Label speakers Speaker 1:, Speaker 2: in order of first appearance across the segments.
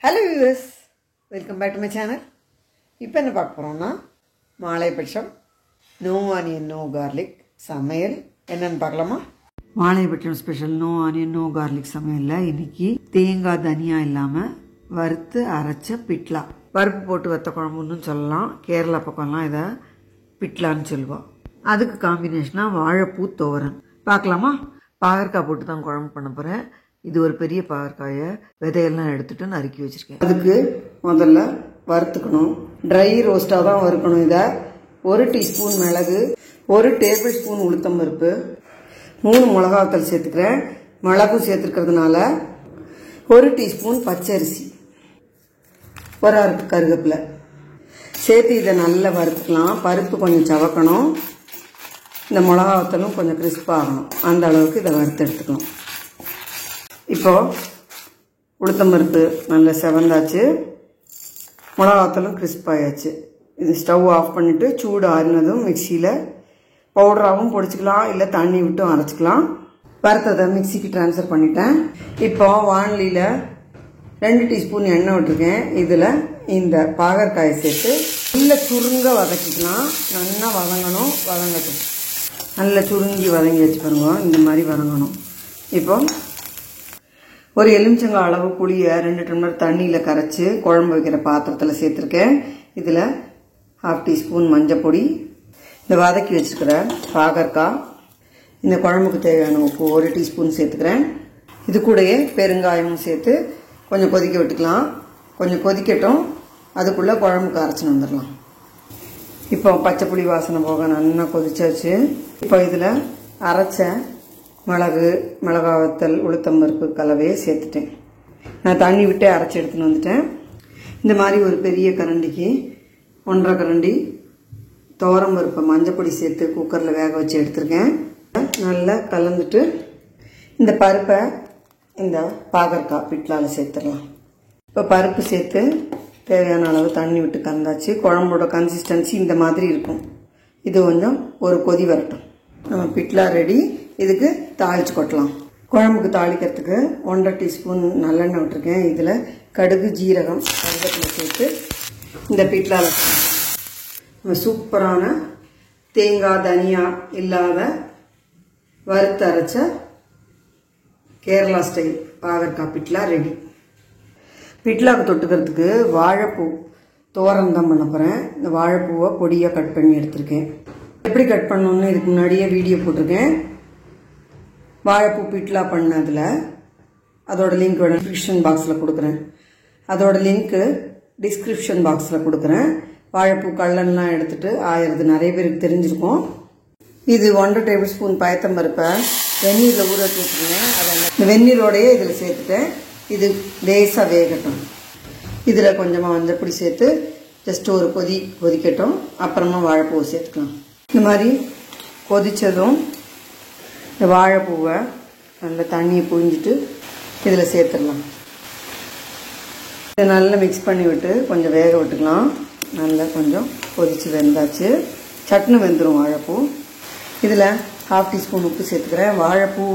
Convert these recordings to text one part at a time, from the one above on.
Speaker 1: Hello viewers, welcome back to my channel. இப்போ என்ன பார்க்க போறோம்னா மாலைபட்சம் no onion no garlic சமையல் என்னன்னு பார்க்கலாமா? மாலைபட்சம் special no onion no garlic சமையல்ல இன்னைக்கு தேங்காய் தனியா இல்லாம வறுத்து அரைச்ச பிட்லா பருப்பு போட்டு வத்த குழம்புன்னு சொல்லலாம். கேரளா பக்கம்லாம் இத பிட்லான்னு சொல்லுவா. அதுக்கு காம்பினேஷனா வாழைப்பூ தோரன் பார்க்கலாமா? பாகற்காய் போட்டு தான் குழம்பு பண்ண போறேன். இது ஒரு பெரிய பாகற்காயை விதையெல்லாம் எடுத்துட்டு நறுக்கி வச்சிருக்கேன். அதுக்கு முதல்ல வறுத்துக்கணும். ட்ரை ரோஸ்ட்டாக தான் வறுக்கணும். இதை 1 டீஸ்பூன் மிளகு, 1 டேபிள் ஸ்பூன் உளுத்தம் பருப்பு, 3 மிளகாத்தல் சேர்த்துக்கிறேன். மிளகும் சேர்த்துக்கிறதுனால 1 டீஸ்பூன் பச்சரிசி, ஒரு அரை கருவேப்பிலை சேர்த்து இதை நல்லா வறுத்துக்கலாம். பருப்பு கொஞ்சம் சவக்கணும். இந்த மிளகாத்தலும் கொஞ்சம் கிறிஸ்பாகணும். அந்த அளவுக்கு இதை வறுத்து எடுத்துக்கலாம். இப்போ உளுத்தம் பருப்பு நல்லா செவந்தாச்சு, மிளகாத்தலும் கிறிஸ்பாயாச்சு. இது ஸ்டவ் ஆஃப் பண்ணிவிட்டு சூடு ஆறினதும் மிக்சியில் பவுடராகவும் பொடிச்சிக்கலாம், இல்லை தண்ணி விட்டும் அரைச்சிக்கலாம். வறுத்ததை மிக்சிக்கு ட்ரான்ஸ்ஃபர் பண்ணிட்டேன். இப்போ வாணலியில் 2 டீஸ்பூன் எண்ணெய் விட்டுருக்கேன். இதில் இந்த பாகற்காயை சேர்த்து நல்ல சுருங்க வதக்கிக்கலாம். நல்லா வதங்கணும். வதங்கட்டும். நல்லா சுருங்கி வதங்கி வச்சு பாருங்க. இந்த மாதிரி வதங்கணும். இப்போ ஒரு எலுமிச்சங்காய் அளவு புளியை 2 டம்ளர் தண்ணியில் கரைச்சி குழம்பு வைக்கிற பாத்திரத்தில் சேர்த்துருக்கேன். இதில் 1/2 டீஸ்பூன் மஞ்சள் பொடி, இந்த வதக்கி வச்சுருக்கிற பாகற்காய், இந்த குழம்புக்கு தேவையான உப்பு 1 டீஸ்பூன் சேர்த்துக்கிறேன். இது கூடயே பெருங்காயமும் சேர்த்து கொஞ்சம் கொதிக்க விட்டுக்கலாம். கொஞ்சம் கொதிக்கட்டும். அதுக்குள்ளே குழம்புக்கு அரைச்சின்னு வந்துடலாம். இப்போ பச்சை புளி வாசனை போக நல்லா கொதிச்சாச்சு. இப்போ இதில் அரைச்ச மிளகு, மிளகாவத்தல், உளுத்தம்பருப்பு கலவையை சேர்த்துட்டேன். நான் தண்ணி விட்டு அரைச்சி எடுத்துன்னு வந்துட்டேன். இந்த மாதிரி ஒரு பெரிய கரண்டிக்கு 1.5 கரண்டி துவரம்பருப்பை மஞ்சப்பொடி சேர்த்து குக்கரில் வேக வச்சு எடுத்துருக்கேன். நல்லா கலந்துட்டு இந்த பருப்பை இந்த பாகற்காய் பிட்லாவில் சேர்த்துடலாம். இப்போ பருப்பு சேர்த்து தேவையான அளவு தண்ணி விட்டு கலந்தாச்சு. குழம்போட கன்சிஸ்டன்சி இந்த மாதிரி இருக்கும். இது கொஞ்சம் ஒரு கொதி வரட்டும். நம்ம பிட்லா ரெடி. இதுக்கு தாளிச்சு கொட்டலாம். குழம்புக்கு தாளிக்கிறதுக்கு 1.5 டீஸ்பூன் நல்லெண்ணெய் விட்டுருக்கேன். இதில் கடுகு, ஜீரகம், கருவேப்பிலை சேர்த்து இந்த பிட்லாவில் சூப்பரான தேங்காய் தனியா இல்லாத வறுத்து அரைச்ச கேரளா ஸ்டைல் பாகற்காய் பிட்லா ரெடி. பிட்லாவுக்கு தொட்டுக்கிறதுக்கு வாழைப்பூ தோரம் தான் பண்ண போகிறேன். இந்த வாழைப்பூவை பொடியாக கட் பண்ணி எடுத்திருக்கேன். எப்படி கட் பண்ணணும்னு இதுக்கு முன்னாடியே வீடியோ போட்டிருக்கேன். வாழைப்பூ பிட்லா பண்ணதில் அதோட லிங்க் டிஸ்கிரிப்ஷன் பாக்ஸில் கொடுக்குறேன். அதோட லிங்க்கு டிஸ்கிரிப்ஷன் பாக்ஸில் கொடுக்குறேன். வாழைப்பூ கல்லன்லாம் எடுத்துகிட்டு ஆயிரது நிறைய பேருக்கு தெரிஞ்சிருக்கும். இது 1 டேபிள் ஸ்பூன் பயத்தம்பருப்பை வெந்நீரில் ஊற வச்சுருக்கேன். அதை இந்த வெந்நீரோடையே இதில் சேர்த்துட்டேன். இது லேசாக வேகட்டும். இதில் கொஞ்சமாக மஞ்சப்பொடி சேர்த்து ஜஸ்ட் ஒரு கொதிக்கட்டும். அப்புறமா வாழைப்பூவை சேர்த்துக்கலாம். இந்த மாதிரி கொதித்ததும் இந்த வாழைப்பூவை நல்லா தண்ணியை புழிஞ்சிட்டு இதில் சேர்த்துடலாம். இதை நல்லா மிக்ஸ் பண்ணி விட்டு கொஞ்சம் வேக விட்டுக்கலாம். நல்லா கொஞ்சம் கொதித்து வெந்தாச்சு. சட்னி வெந்துடும் வாழைப்பூ. இதில் 1/2 டீஸ்பூன் உப்பு சேர்த்துக்கிறேன். வாழைப்பூ,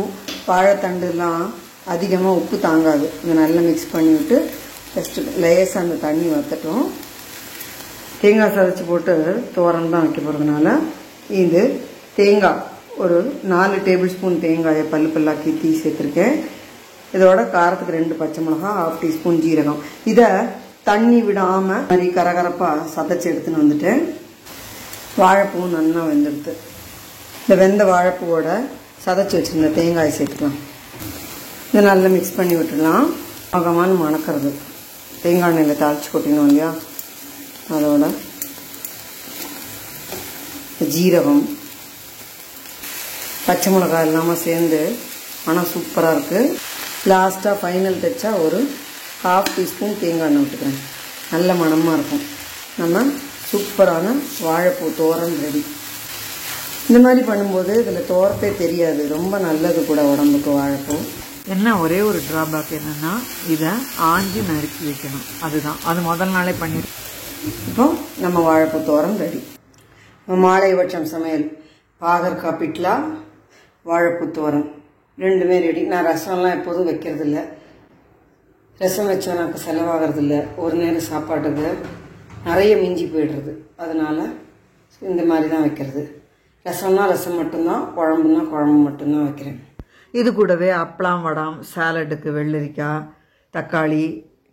Speaker 1: வாழைத்தண்டுலாம் அதிகமாக உப்பு தாங்காது. இதை நல்லா மிக்ஸ் பண்ணி விட்டு ஜஸ்ட்டு லேசாக அந்த தண்ணி வற்றட்டும். தேங்காய் சதைச்சி போட்டு தோரம் தான் வைக்க போகிறதுனால இது தேங்காய் ஒரு 4 டேபிள் ஸ்பூன் தேங்காயை பல்லாக்கி தீ சேர்த்துருக்கேன். இதோட காரத்துக்கு 2 பச்சை மிளகாய், 1/2 டீஸ்பூன் ஜீரகம். இதை தண்ணி விடாமல் மாதிரி கரகரப்பாக சதைச்சி எடுத்துன்னு வந்துட்டேன். வாழைப்பூ நல்லா வெந்துடுது. இந்த வெந்த வாழைப்பூவோட சதைச்சி வச்சுருந்த தேங்காயை சேர்த்துக்கலாம். இதை நல்லா மிக்ஸ் பண்ணி விட்டுடலாம். ஆகமானு மணக்கிறது. தேங்காய் எண்ணெயில் தாளித்து கொட்டினோம் இல்லையா, அதோட ஜீரகம், பச்சை மிளகாய் இல்லாமல் சேர்ந்து ஆனால் சூப்பராக இருக்குது. லாஸ்ட்டாக ஃபைனல் டச்சா ஒரு 1/2 டீஸ்பூன் தேங்காய் எண்ணெய் விட்டுக்கிறேன். நல்ல மணமாக இருக்கும். நம்ம சூப்பரான வாழைப்பூ தோரன் ரெடி. இந்த மாதிரி பண்ணும்போது இதில் தோரத்தே தெரியாது. ரொம்ப நல்லது கூட உடம்புக்கு வாழைப்பூ. என்ன ஒரே ஒரு ட்ராபேக் என்னன்னா இதை ஆஞ்சி நறுக்கி வைக்கணும். அதுதான், அது முதல் நாளே பண்ணி. இப்போ நம்ம வாழைப்பூ தோரம் ரெடி. மாலைபட்சம் சமையல் பாகற்காய் பிட்லா, வாழைப்பூ தோரம் ரெண்டுமே ரெடி. நான் ரசம்லாம் எப்போதும் வைக்கிறது இல்லை. ரசம் வச்சோன்னாக்க செலவாகிறது இல்லை, ஒரு நேரம் சாப்பாட்டுக்கு நிறைய மிஞ்சி போயிடுறது. அதனால் இந்த மாதிரி தான் வைக்கிறது. ரசம்னா ரசம் மட்டும்தான், குழம்புனா குழம்பு மட்டும்தான் வைக்கிறேன். இது கூடவே அப்பளம், வடம், சாலட்டுக்கு வெள்ளரிக்காய், தக்காளி,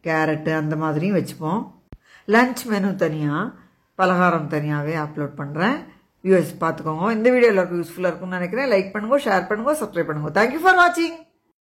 Speaker 1: கேரட்டு அந்த மாதிரியும் வச்சுப்போம். லன்ச் மெனு தனியாக, பலகாரம் தனியாகவே அப்லோட் பண்ணுறேன். வியூவர்ஸ் பார்த்துக்கோங்க. இந்த வீடியோ எல்லாருக்கும் யூஸ்ஃபுல்லாக இருக்கும்னு நினைக்கிறேன். லைக் பண்ணுங்க, ஷேர் பண்ணுங்க, சப்ஸ்கிரைப் பண்ணுங்க. தேங்க்யூ ஃபார் வாட்சிங்.